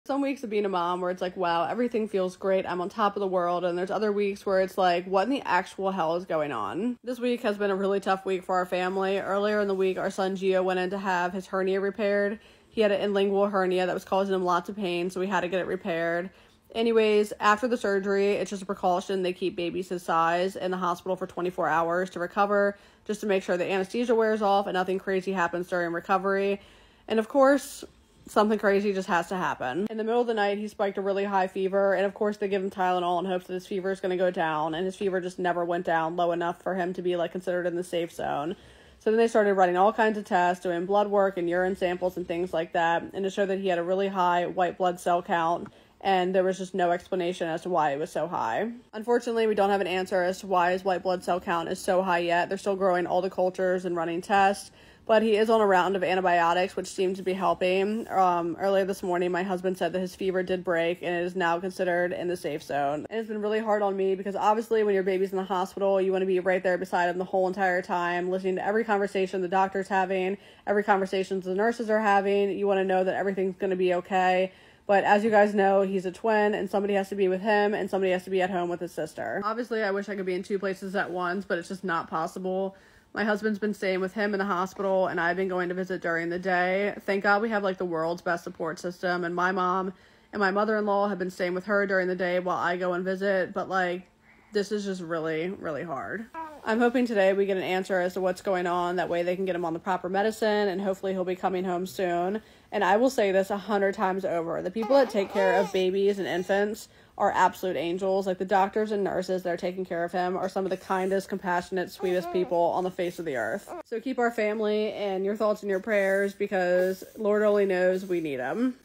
Some weeks of being a mom where it's like, wow, everything feels great, I'm on top of the world, and there's other weeks where it's like, what in the actual hell is going on? This week has been a really tough week for our family. Earlier in the week, our son Gio went in to have his hernia repaired. He had an inlingual hernia that was causing him lots of pain, so we had to get it repaired. Anyways, after the surgery, it's just a precaution. They keep babies his size in the hospital for 24 hours to recover, just to make sure the anesthesia wears off and nothing crazy happens during recovery. And of course, something crazy just has to happen. In the middle of the night, he spiked a really high fever, and of course they give him Tylenol in hopes that his fever is going to go down, and his fever just never went down low enough for him to be like considered in the safe zone. So then they started running all kinds of tests, doing blood work and urine samples and things like that, and to show that he had a really high white blood cell count, and there was just no explanation as to why it was so high. Unfortunately, we don't have an answer as to why his white blood cell count is so high yet. They're still growing all the cultures and running tests, but he is on a round of antibiotics, which seem to be helping. Earlier this morning, my husband said that his fever did break, and it is now considered in the safe zone. And it's been really hard on me because obviously when your baby's in the hospital, you want to be right there beside him the whole entire time, listening to every conversation the doctor's having, every conversation the nurses are having. You want to know that everything's going to be okay. But as you guys know, he's a twin, and somebody has to be with him, and somebody has to be at home with his sister. Obviously, I wish I could be in two places at once, but it's just not possible. My husband's been staying with him in the hospital, and I've been going to visit during the day. Thank God we have, like, the world's best support system, and my mom and my mother-in-law have been staying with her during the day while I go and visit, but, like, this is just really, really hard. I'm hoping today we get an answer as to what's going on. That way they can get him on the proper medicine, and hopefully he'll be coming home soon. And I will say this 100 times over. The people that take care of babies and infants are absolute angels. Like, the doctors and nurses that are taking care of him are some of the kindest, compassionate, sweetest people on the face of the earth. So keep our family in your thoughts and your prayers, because Lord only knows we need them.